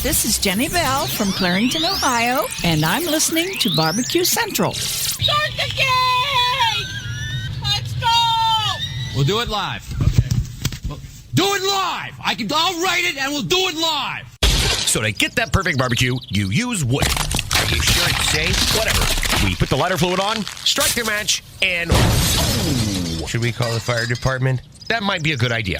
This is Jenny Bell from Clarington, Ohio, and I'm listening to BBQ Central. Start the game! Let's go! We'll do it live. Okay. Well, do it live! I'll write it and we'll do it live! So to get that perfect barbecue, you use wood. Are you sure it's safe? Whatever. We put the lighter fluid on, strike the match, and... Oh, should we call the fire department? That might be a good idea.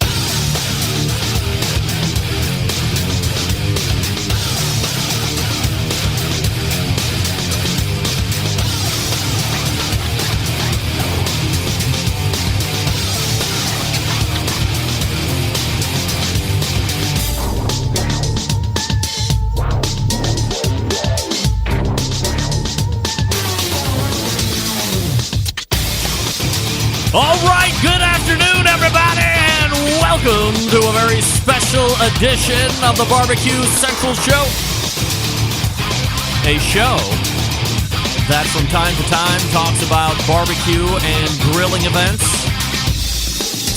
All right, good afternoon, everybody, and welcome to a very special edition of the BBQ Central Show. A show that from time to time talks about barbecue and grilling events.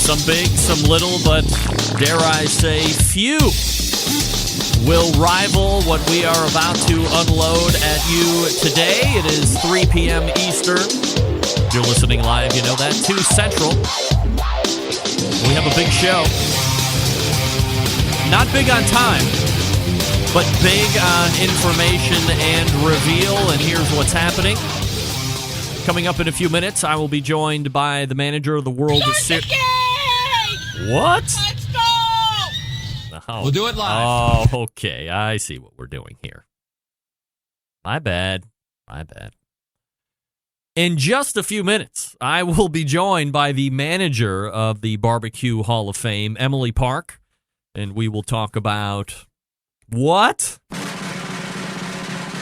Some big, some little, but dare I say few will rival what we are about to unload at you today. It is 3 p.m. Eastern. If you're listening live, you know that. 2 Central. We have a big show. Not big on time, but big on information and reveal. And here's what's happening. Coming up in a few minutes, I will be joined by the manager of the World Series. What? Let's go! We'll do it live. Oh, okay. I see what we're doing here. My bad. In just a few minutes, I will be joined by the manager of the BBQ Hall of Fame, Emily Park, and we will talk about what?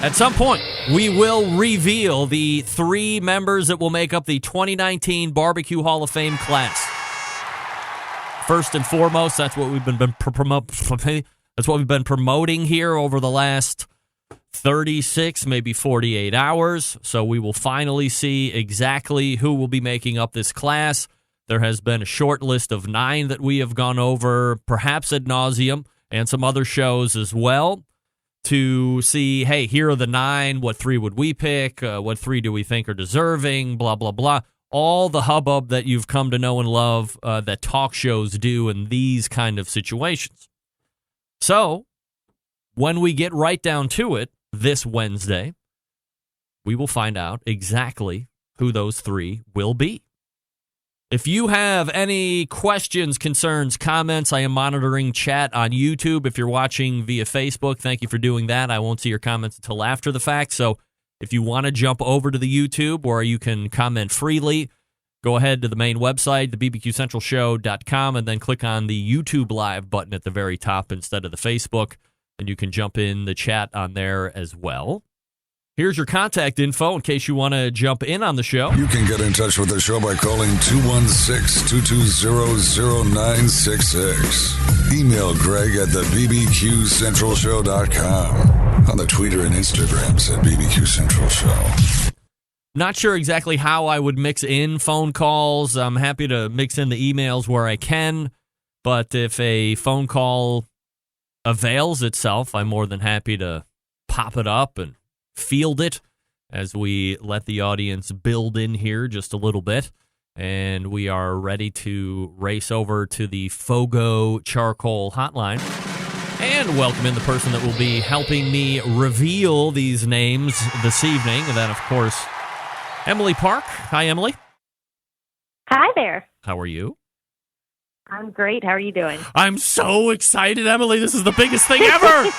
At some point, we will reveal the 3 members that will make up the 2019 BBQ Hall of Fame class. First and foremost, that's what we've been promoting here over the last 36, maybe 48 hours. So we will finally see exactly who will be making up this class. There has been a short list of 9 that we have gone over, perhaps ad nauseum, and some other shows as well, to see, hey, here are the 9. What 3 would we pick? What 3 do we think are deserving? Blah, blah, blah. All the hubbub that you've come to know and love that talk shows do in these kind of situations. So when we get right down to it, this Wednesday, we will find out exactly who those 3 will be. If you have any questions, concerns, comments, I am monitoring chat on YouTube. If you're watching via Facebook, thank you for doing that. I won't see your comments until after the fact. So if you want to jump over to the YouTube where you can comment freely, go ahead to the main website, the bbqcentralshow.com, and then click on the YouTube Live button at the very top instead of the Facebook. And you can jump in the chat on there as well. Here's your contact info in case you want to jump in on the show. You can get in touch with the show by calling 216-220-0966. Email Greg at the bbqcentralshow.com. On the Twitter and Instagrams at BBQ Central Show. Not sure exactly how I would mix in phone calls. I'm happy to mix in the emails where I can. But if a phone call avails itself, I'm more than happy to pop it up and field it as we let the audience build in here just a little bit. And we are ready to race over to the Fogo Charcoal Hotline and welcome in the person that will be helping me reveal these names this evening. And then, of course, Emily Park. Hi, Emily. Hi there. How are you? I'm great. How are you doing? I'm so excited, Emily. This is the biggest thing ever.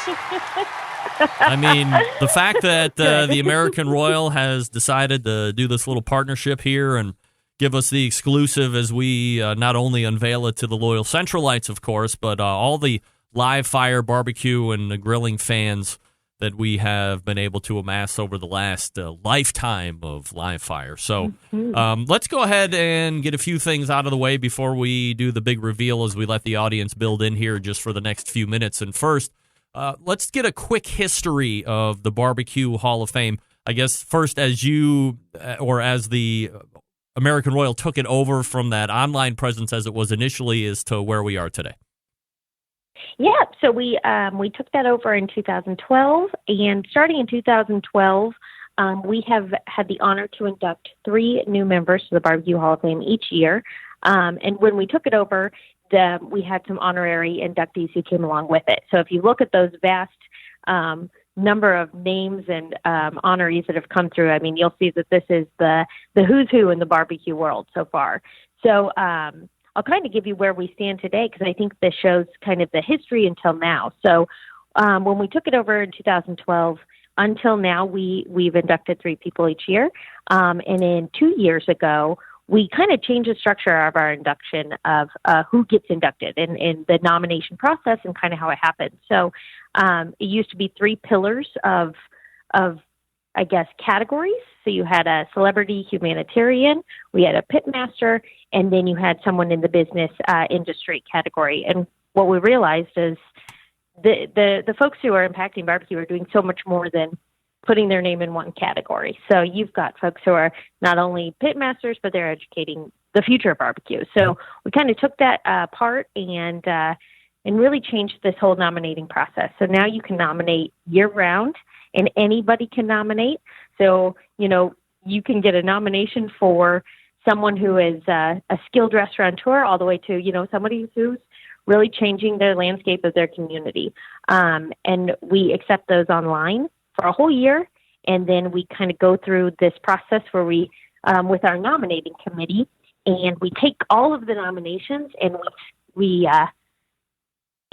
I mean, the fact that the American Royal has decided to do this little partnership here and give us the exclusive as we not only unveil it to the loyal Centralites, of course, but all the live fire barbecue and grilling fans that we have been able to amass over the last lifetime of live fire. So let's go ahead and get a few things out of the way before we do the big reveal as we let the audience build in here just for the next few minutes. And first, let's get a quick history of the BBQ Hall of Fame. I guess first, as you or as the American Royal took it over from that online presence as it was initially as to where we are today. Yeah, so we took that over in 2012, and starting in 2012, we have had the honor to induct 3 new members to the BBQ Hall of Fame each year. And when we took it over, we had some honorary inductees who came along with it. So if you look at those vast number of names and honorees that have come through, I mean, you'll see that this is the who's who in the barbecue world so far. So I'll kind of give you where we stand today, because I think this shows kind of the history until now. So when we took it over in 2012, until now, we've inducted 3 people each year. And then 2 years ago, we kind of changed the structure of our induction of who gets inducted and the nomination process and kind of how it happens. So it used to be 3 pillars of I guess, categories. So you had a celebrity humanitarian, we had a pitmaster, and then you had someone in the business industry category. And what we realized is the folks who are impacting barbecue are doing so much more than putting their name in one category. So you've got folks who are not only pitmasters, but they're educating the future of barbecue. So we kind of took that part and really changed this whole nominating process. So now you can nominate year round, and anybody can nominate. So, you can get a nomination for someone who is a skilled restaurateur all the way to, somebody who's really changing the landscape of their community. And we accept those online for a whole year. And then we kind of go through this process where we, with our nominating committee, and we take all of the nominations and we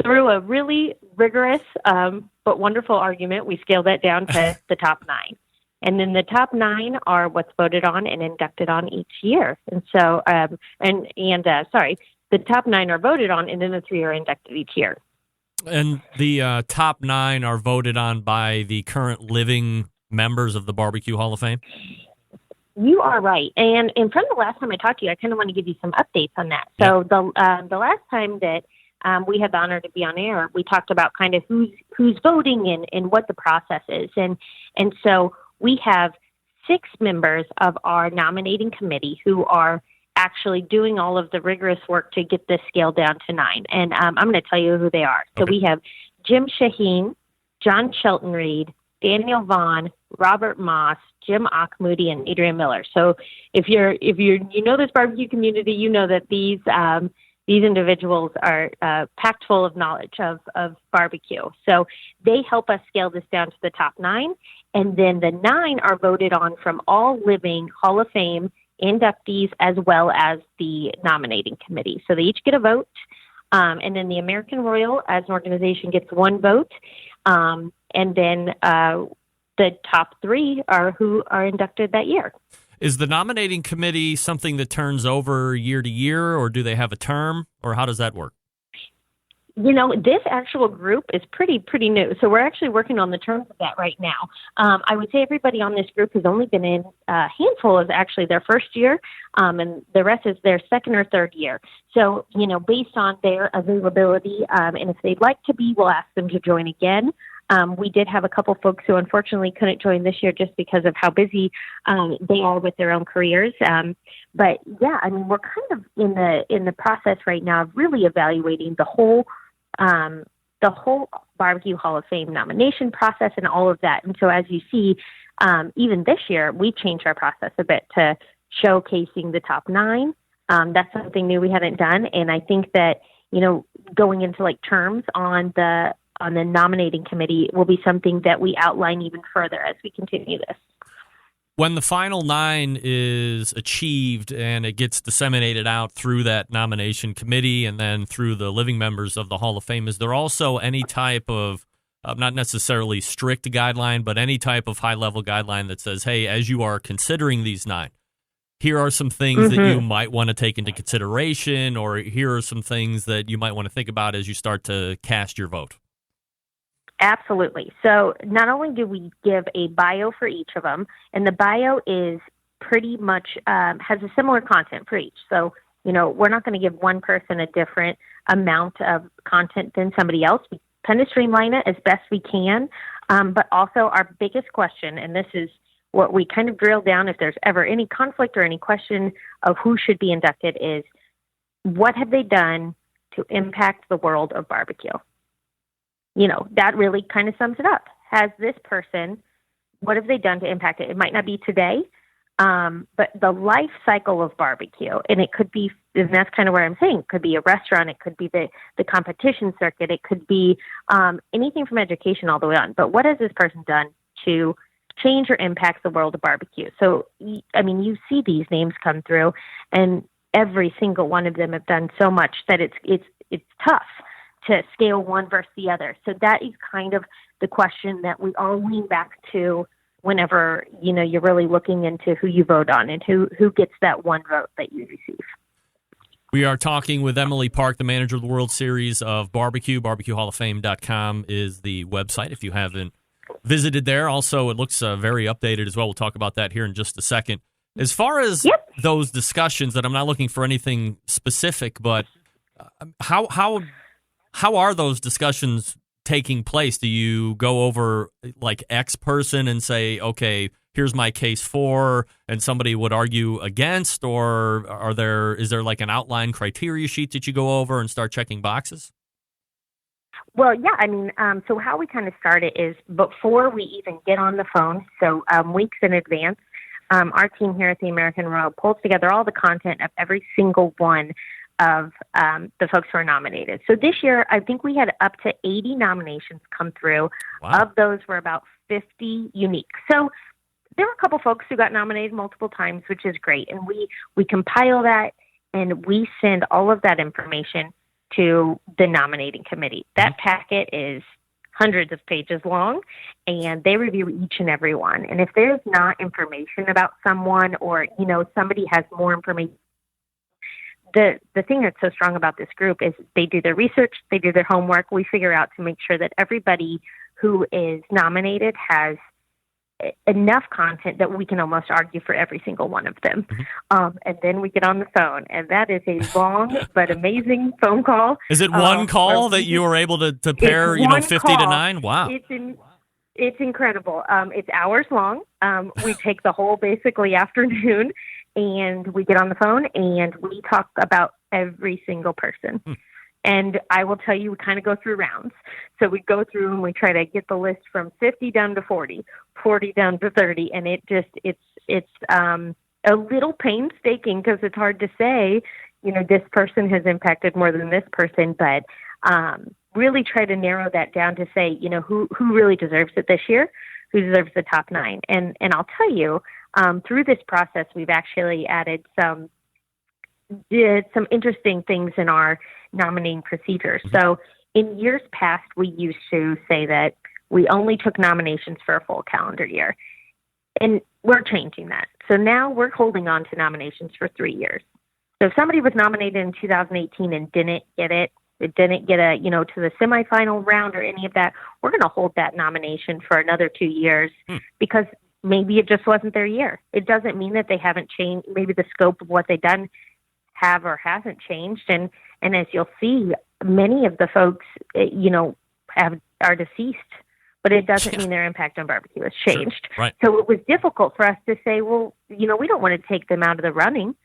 through a really rigorous but wonderful argument, we scale that down to the top 9. And then the top 9 are what's voted on and inducted on each year. And so, the top 9 are voted on, and then the 3 are inducted each year. And the top 9 are voted on by the current living members of the BBQ Hall of Fame? You are right. And from the last time I talked to you, I kind of want to give you some updates on that. So the last time that we had the honor to be on air, we talked about kind of who's voting and what the process is. And so we have 6 members of our nominating committee who are actually doing all of the rigorous work to get this scale down to 9. And I'm going to tell you who they are. So we have Jim Shaheen, John Shelton Reed, Daniel Vaughn, Robert Moss, Jim Achmoody, and Adrian Miller. So if you know this barbecue community, you know that these individuals are packed full of knowledge of barbecue. So they help us scale this down to the top 9. And then the 9 are voted on from all living Hall of Fame inductees as well as the nominating committee. So they each get a vote. And then the American Royal as an organization gets 1 vote. And then the top 3 are who are inducted that year. Is the nominating committee something that turns over year to year, or do they have a term, or how does that work? This actual group is pretty new. So we're actually working on the terms of that right now. I would say everybody on this group has only been in a handful of actually their first year, and the rest is their second or third year. So, based on their availability, and if they'd like to be, we'll ask them to join again. We did have a couple folks who unfortunately couldn't join this year just because of how busy they are with their own careers. But yeah, I mean, we're kind of in the process right now of really evaluating the whole BBQ Hall of Fame nomination process and all of that. And so as you see, even this year, we changed our process a bit to showcasing the top 9. That's something new we haven't done. And I think that, going into like terms on the nominating committee will be something that we outline even further as we continue this. When the final 9 is achieved and it gets disseminated out through that nomination committee and then through the living members of the Hall of Fame, is there also any type of, not necessarily strict guideline, but any type of high-level guideline that says, hey, as you are considering these 9, here are some things that you might want to take into consideration, or here are some things that you might want to think about as you start to cast your vote? Absolutely. So not only do we give a bio for each of them, and the bio is pretty much has a similar content for each. So, we're not going to give one person a different amount of content than somebody else. We kind of streamline it as best we can. But also our biggest question, and this is what we kind of drill down if there's ever any conflict or any question of who should be inducted, is what have they done to impact the world of barbecue? that really kind of sums it up. Has this person, what have they done to impact it? It might not be today, but the life cycle of barbecue, and it could be, and that's kind of where I'm saying, it could be a restaurant, it could be the competition circuit, it could be anything from education all the way on. But what has this person done to change or impact the world of barbecue? So, I mean, you see these names come through, and every single one of them have done so much that it's tough to scale one versus the other. So that is kind of the question that we all lean back to whenever, you're really looking into who you vote on and who gets that one vote that you receive. We are talking with Emily Park, the manager of the World Series of Barbecue. BBQHallOfFame.com is the website if you haven't visited there. Also, it looks very updated as well. We'll talk about that here in just a second. As far as those discussions, that I'm not looking for anything specific, but how are those discussions taking place? Do you go over like X person and say, okay, here's my case for, and somebody would argue against, or is there like an outline criteria sheet that you go over and start checking boxes? Well, yeah, I mean, so how we kind of start it is before we even get on the phone, so weeks in advance, our team here at the American Royal pulls together all the content of every single one of the folks who are nominated. So this year, I think we had up to 80 nominations come through. Wow. Of those were about 50 unique. So there were a couple folks who got nominated multiple times, which is great. And we compile that, and we send all of that information to the nominating committee. That packet is hundreds of pages long, and they review each and every one. And if there's not information about someone, or, somebody has more information, the thing that's so strong about this group is they do their research, they do their homework. We figure out to make sure that everybody who is nominated has enough content that we can almost argue for every single one of them. And then we get on the phone, and that is a long but amazing phone call. Is it one call that you were able to pair, 50 to 9? Wow. It's incredible. It's hours long. We take the whole basically afternoon, and we get on the phone and we talk about every single person. And I will tell you, we kind of go through rounds. So we go through and we try to get the list from 50 down to 40, 40 down to 30. And it's a little painstaking because it's hard to say, this person has impacted more than this person, but really try to narrow that down to say, who really deserves it this year, who deserves the top 9. And I'll tell you, through this process, we've actually added some interesting things in our nominating procedures. So in years past, we used to say that we only took nominations for a full calendar year. And we're changing that. So now we're holding on to nominations for 3 years. So if somebody was nominated in 2018 and didn't get it didn't get to the semifinal round or any of that, we're going to hold that nomination for another 2 years because maybe it just wasn't their year. It doesn't mean that they haven't changed. Maybe the scope of what they've done have or hasn't changed. And as you'll see, many of the folks, are deceased, but it doesn't mean their impact on barbecue has changed. Sure. Right. So it was difficult for us to say, well, we don't want to take them out of the running.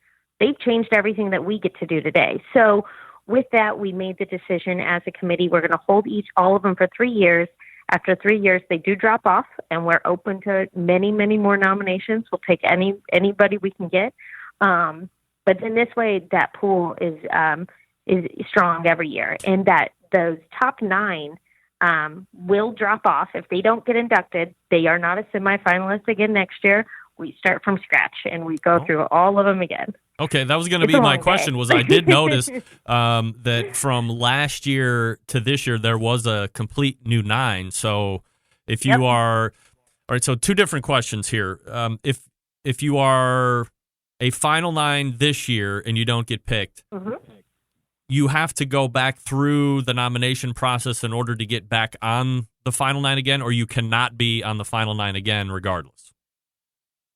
They've changed everything that we get to do today. So with that, we made the decision as a committee, we're going to hold all of them for 3 years. After 3 years, they do drop off, and we're open to many, many more nominations. We'll take anybody we can get. But in this way, that pool is strong every year, and that those top 9 will drop off. If they don't get inducted, they are not a semifinalist again next year. We start from scratch, and we go through all of them again. Okay, that was going to be my question. I did notice that from last year to this year, there was a complete new 9. So if you are, all right, so 2 different questions here. If you are a final 9 this year and you don't get picked, you have to go back through the nomination process in order to get back on the final 9 again, or you cannot be on the final 9 again regardless?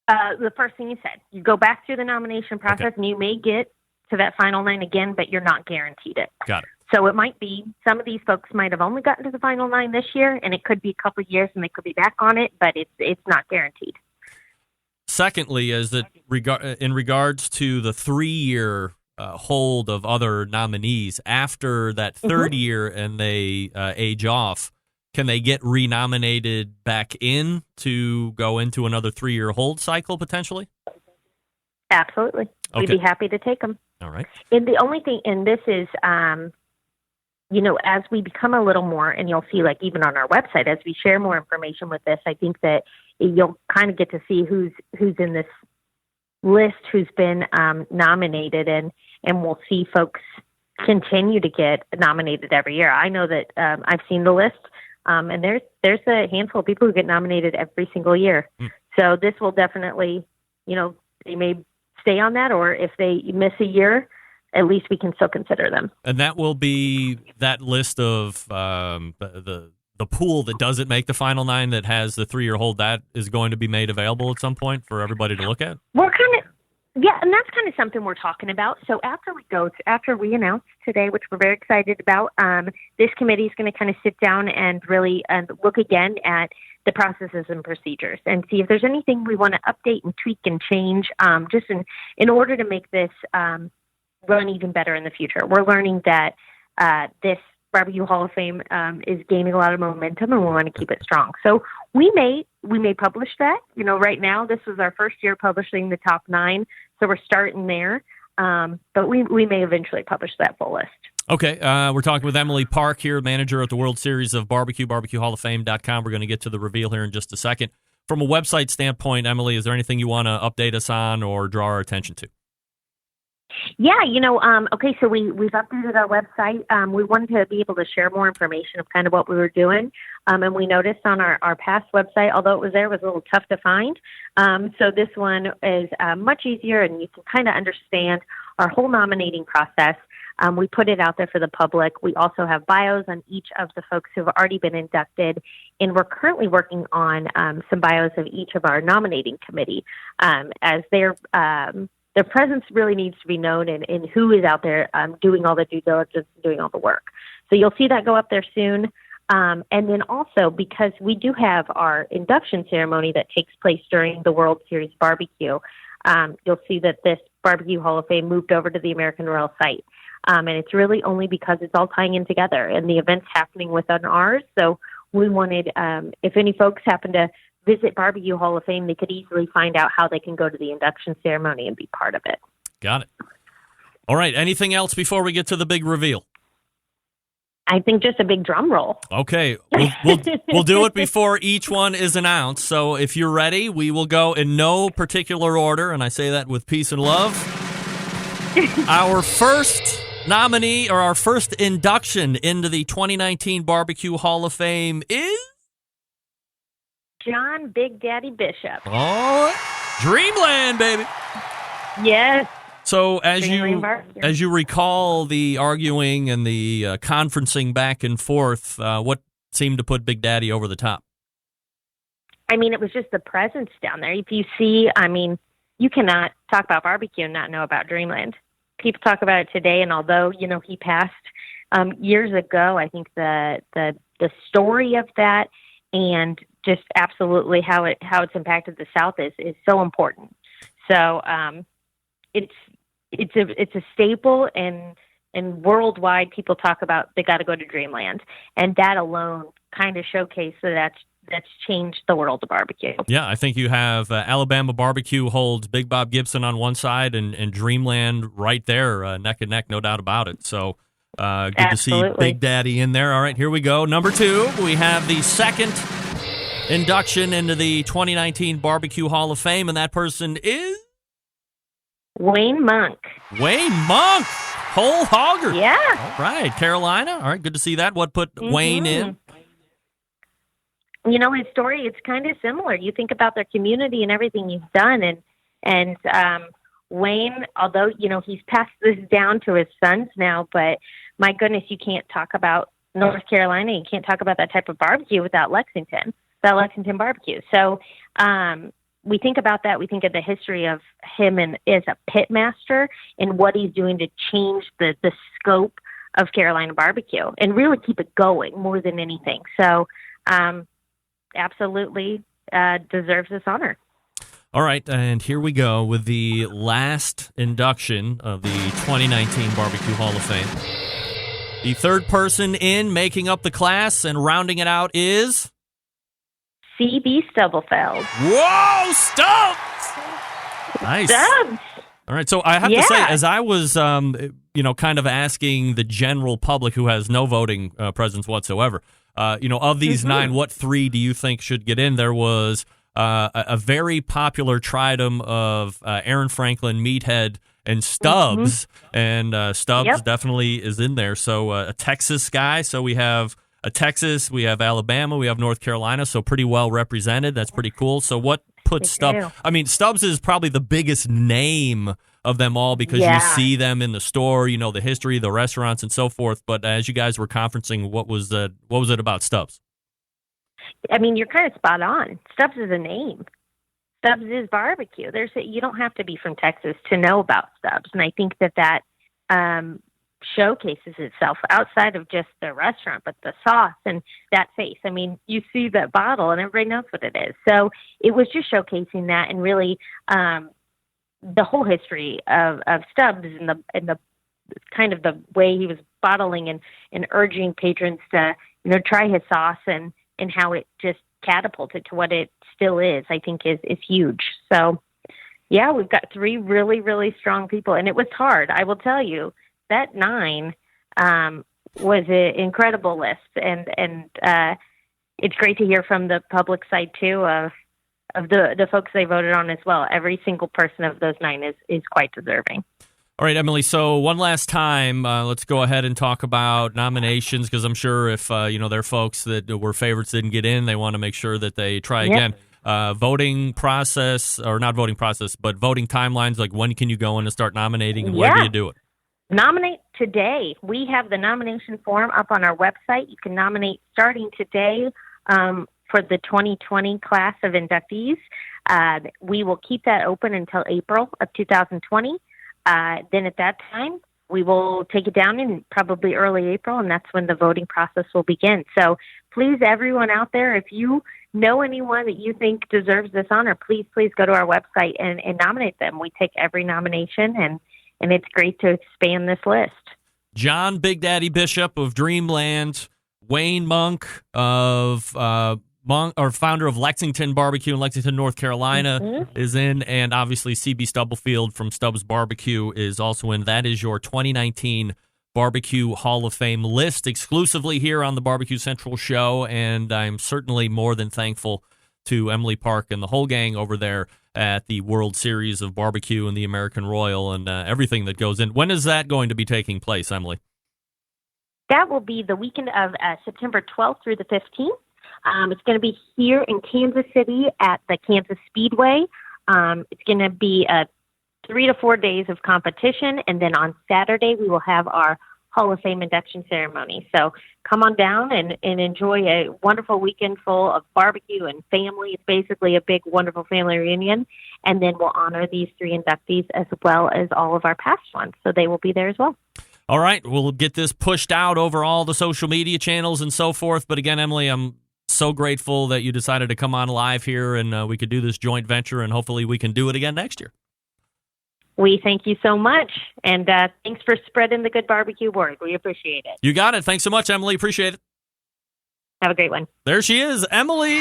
The first thing you said, you go back through the nomination process, and you may get to that final 9 again, but you're not guaranteed it. Got it. So it might be some of these folks might have only gotten to the final 9 this year, and it could be a couple of years, and they could be back on it, but it's not guaranteed. Secondly, is that in regards to the 3-year hold of other nominees after that 3rd year and they age off, can they get renominated back in to go into another 3-year hold cycle potentially? Absolutely. Okay. We'd be happy to take them. All right. And the only thing, and this is, as we become a little more, and you'll see, like, even on our website, as we share more information with this, I think that you'll kind of get to see who's in this list, who's been nominated, and we'll see folks continue to get nominated every year. I know that I've seen the list, and there's a handful of people who get nominated every single year. So this will definitely, they may stay on that, or if they miss a year, at least we can still consider them. And that will be that list of the pool that doesn't make the final 9 that has the 3-year hold, that is going to be made available at some point for everybody to look at? And that's kind of something we're talking about. So after we announce today, which we're very excited about, this committee is going to kind of sit down and really look again at the processes and procedures and see if there's anything we want to update and tweak and change, just in order to make this run even better in the future. We're learning that this BBQ Hall of Fame is gaining a lot of momentum, and we want to keep it strong. So we may publish that. Right now, this was our first year publishing the top 9, so we're starting there. But we may eventually publish that full list. Okay, we're talking with Emily Park here, manager at the World Series of Barbecue, BBQHallOfFame.com. We're going to get to the reveal here in just a second. From a website standpoint, Emily, is there anything you want to update us on or draw our attention to? Yeah, okay, so we've updated our website. We wanted to be able to share more information of kind of what we were doing. And we noticed on our past website, although it was there, it was a little tough to find. So this one is much easier, and you can kind of understand our whole nominating process. We put it out there for the public. We also have bios on each of the folks who have already been inducted, and we're currently working on some bios of each of our nominating committee, as their presence really needs to be known, and who is out there doing all the due diligence and doing all the work. So you'll see that go up there soon. And then also, because we do have our induction ceremony that takes place during the World Series barbecue, you'll see that this BBQ Hall of Fame moved over to the American Royal site. And it's really only because it's all tying in together, and the event's happening within ours. So we wanted, if any folks happen to visit BBQ Hall of Fame, they could easily find out how they can go to the induction ceremony and be part of it. Got it. All right. Anything else before we get to the big reveal? I think just a big drum roll. Okay. We'll do it before each one is announced. So if you're ready, we will go in no particular order, and I say that with peace and love. Our first nominee, or our first induction into the 2019 BBQ Hall of Fame is John Big Daddy Bishop. Oh, Dreamland, baby. Yes. So as you recall the arguing and the conferencing back and forth, what seemed to put Big Daddy over the top? I mean, it was just the presence down there. If you see, you cannot talk about barbecue and not know about Dreamland. People talk about it today, and although, he passed years ago, I think the story of that and just absolutely how it's impacted the South is so important. So it's a staple, and worldwide people talk about they got to go to Dreamland, and that alone kind of showcased that's changed the world of barbecue. Yeah, I think you have Alabama Barbecue holds Big Bob Gibson on one side and Dreamland right there, neck and neck, no doubt about it. So good Absolutely. to see Big Daddy in there. All right, here we go. Number 2, we have the second induction into the 2019 BBQ Hall of Fame, and that person is Wayne Monk. Wayne Monk, whole hogger. Yeah. All right, Carolina. All right, good to see that. What put Wayne in? His story, it's kind of similar. You think about their community and everything he's done, and Wayne, although, he's passed this down to his sons now, but my goodness, you can't talk about North Carolina, you can't talk about that type of barbecue without Lexington barbecue. So we think about that. We think of the history of him and as a pit master and what he's doing to change the scope of Carolina barbecue and really keep it going more than anything. So absolutely deserves this honor. All right, and here we go with the last induction of the 2019 BBQ Hall of Fame. The third person in making up the class and rounding it out is CB Stubblefield. Whoa, Stubbs! Nice. Stubbs. All right, so I have to say, as I was, kind of asking the general public who has no voting presence whatsoever, of these 9, what 3 do you think should get in? There was a very popular tridum of Aaron Franklin, Meathead, and Stubbs, and Stubbs definitely is in there. So a Texas guy. So we have a Texas, we have Alabama, we have North Carolina, so pretty well represented. That's pretty cool. So what puts Stubbs? I mean, Stubbs is probably the biggest name of them all because you see them in the store, the history, the restaurants, and so forth. But as you guys were conferencing, what was it about Stubbs? I mean, you're kind of spot on. Stubbs is a name. Stubbs is barbecue. You don't have to be from Texas to know about Stubbs, and I think that showcases itself outside of just the restaurant, but the sauce and that face. I mean, you see that bottle and everybody knows what it is. So it was just showcasing that, and really the whole history of Stubbs and the kind of the way he was bottling and urging patrons to try his sauce and how it just catapulted to what it still is, I think is huge. So yeah, we've got 3 really, really strong people, and it was hard. I will tell you, that 9 was an incredible list, and it's great to hear from the public side too of the folks they voted on as well. Every single person of those 9 is quite deserving. All right, Emily, so one last time, let's go ahead and talk about nominations, because I'm sure if there are folks that were favorites didn't get in, they want to make sure that they try again. Voting process, or not voting process, but voting timelines, like when can you go in and start nominating, and where do you do it? Nominate today. We have the nomination form up on our website. You can nominate starting today for the 2020 class of inductees. We will keep that open until April of 2020. Then at that time, we will take it down in probably early April, and that's when the voting process will begin. So please, everyone out there, if you know anyone that you think deserves this honor, please go to our website and nominate them. We take every nomination, and it's great to expand this list. John Big Daddy Bishop of Dreamland, Wayne Monk of founder of Lexington Barbecue in Lexington, North Carolina, is in, and obviously CB Stubblefield from Stubbs Barbecue is also in. That is your 2019 BBQ Hall of Fame list, exclusively here on the BBQ Central Show, and I'm certainly more than thankful to Emily Park and the whole gang over there at the World Series of Barbecue and the American Royal and everything that goes in. When is that going to be taking place, Emily? That will be the weekend of September 12th through the 15th. It's going to be here in Kansas City at the Kansas Speedway. It's going to be 3 to 4 days of competition, and then on Saturday we will have our Hall of Fame induction ceremony. So come on down and enjoy a wonderful weekend full of barbecue and family. It's basically a big, wonderful family reunion, and then we'll honor these 3 inductees as well as all of our past ones. So they will be there as well. All right, we'll get this pushed out over all the social media channels and so forth. But again, Emily, I'm so grateful that you decided to come on live here and we could do this joint venture, and hopefully we can do it again next year. We thank you so much, and thanks for spreading the good barbecue word. We appreciate it. You got it. Thanks so much, Emily. Appreciate it. Have a great one. There she is, Emily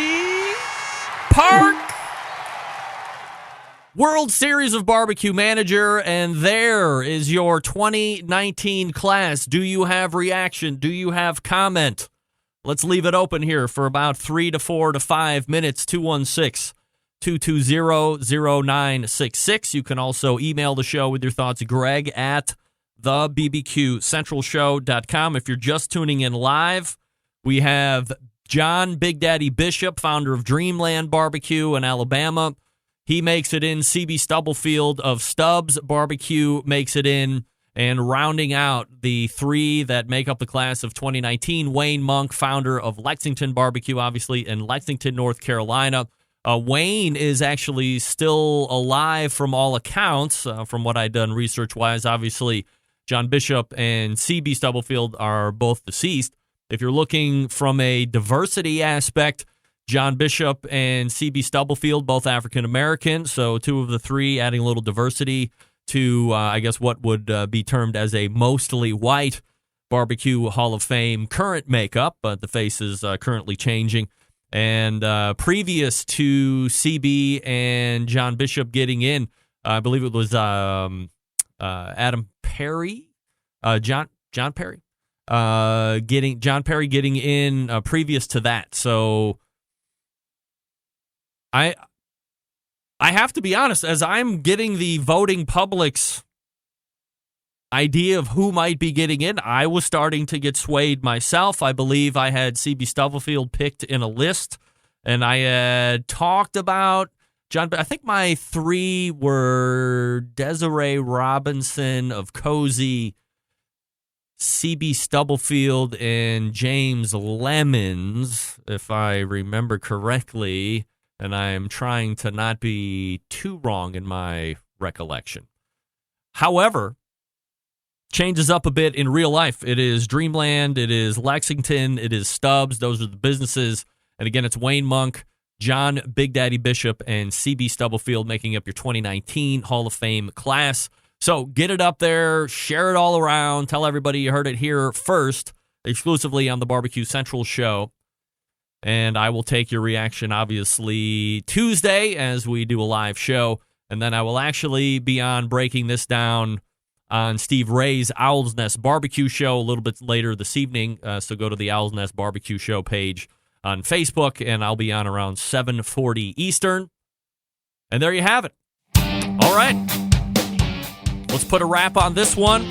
Park, World Series of Barbecue manager, and there is your 2019 class. Do you have reaction? Do you have comment? Let's leave it open here for about 3 to 4 to 5 minutes. 216-220-0966. You can also email the show with your thoughts, Greg at thebbqcentralshow.com. If you're just tuning in live, we have John Big Daddy Bishop, founder of Dreamland Barbecue in Alabama. He makes it in. CB Stubblefield of Stubbs Barbecue makes it in. And rounding out the 3 that make up the class of 2019, Wayne Monk, founder of Lexington Barbecue, obviously in Lexington, North Carolina. Wayne is actually still alive from all accounts, from what I've done research-wise. Obviously, John Bishop and CB Stubblefield are both deceased. If you're looking from a diversity aspect, John Bishop and CB Stubblefield, both African-American, so 2 of the 3 adding a little diversity to, I guess, what would be termed as a mostly white BBQ Hall of Fame current makeup, but the face is currently changing. And previous to CB and John Bishop getting in, I believe it was Adam Perry, John Perry, John Perry getting in previous to that. So I have to be honest, as I'm getting the voting public's idea of who might be getting in, I was starting to get swayed myself. I believe I had CB Stubblefield picked in a list, and I had talked about John. I think my three were Desiree Robinson of Cozy, CB Stubblefield, and James Lemons, if I remember correctly, and I'm trying to not be too wrong in my recollection. However, changes up a bit in real life. It is Dreamland, it is Lexington, it is Stubbs. Those are the businesses. And again, it's Wayne Monk, John Big Daddy Bishop, and CB Stubblefield making up your 2019 Hall of Fame class. So get it up there, share it all around, tell everybody you heard it here first, exclusively on the BBQ Central Show. And I will take your reaction, obviously, Tuesday as we do a live show. And then I will actually be on breaking this down on Steve Ray's Owl's Nest Barbecue Show a little bit later this evening. So go to the Owl's Nest Barbecue Show page on Facebook, and I'll be on around 7:40 Eastern. And there you have it. All right. Let's put a wrap on this one.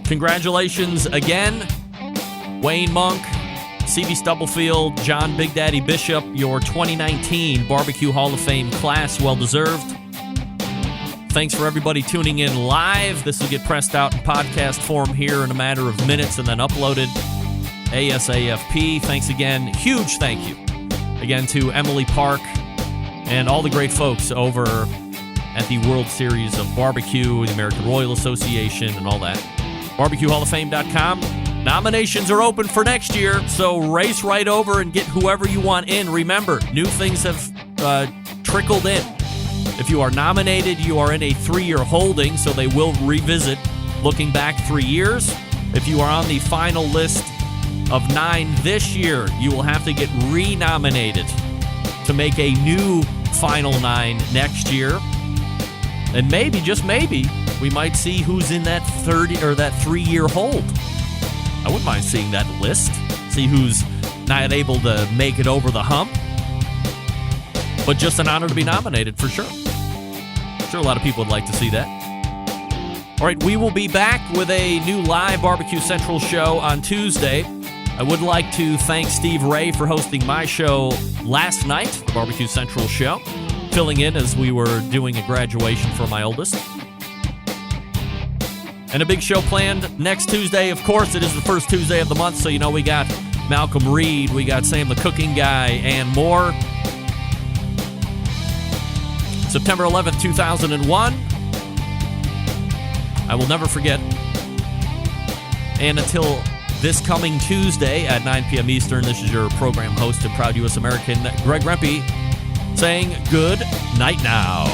Congratulations again, Wayne Monk, CB Stubblefield, John Big Daddy Bishop, your 2019 Barbecue Hall of Fame class. Well-deserved. Thanks for everybody tuning in live. This will get pressed out in podcast form here in a matter of minutes and then uploaded ASAFP. Thanks again. Huge thank you again to Emily Park and all the great folks over at the World Series of Barbecue, the American Royal Association, and all that. BBQHallOfFame.com. Nominations are open for next year, so race right over and get whoever you want in. Remember, new things have trickled in. If you are nominated, you are in a 3-year holding, so they will revisit looking back 3 years. If you are on the final list of 9 this year, you will have to get renominated to make a new final 9 next year. And maybe, just maybe, we might see who's in that 3-year hold. I wouldn't mind seeing that list, see who's not able to make it over the hump. But just an honor to be nominated, for sure. I'm sure a lot of people would like to see that. All right, we will be back with a new live BBQ Central show on Tuesday. I would like to thank Steve Ray for hosting my show last night, the BBQ Central show, filling in as we were doing a graduation for my oldest. And a big show planned next Tuesday. Of course, it is the first Tuesday of the month, so you know we got Malcolm Reed, we got Sam the Cooking Guy, and more. September 11th, 2001. I will never forget. And until this coming Tuesday at 9 p.m. Eastern, this is your program host and proud U.S. American, Greg Rempe, saying good night now.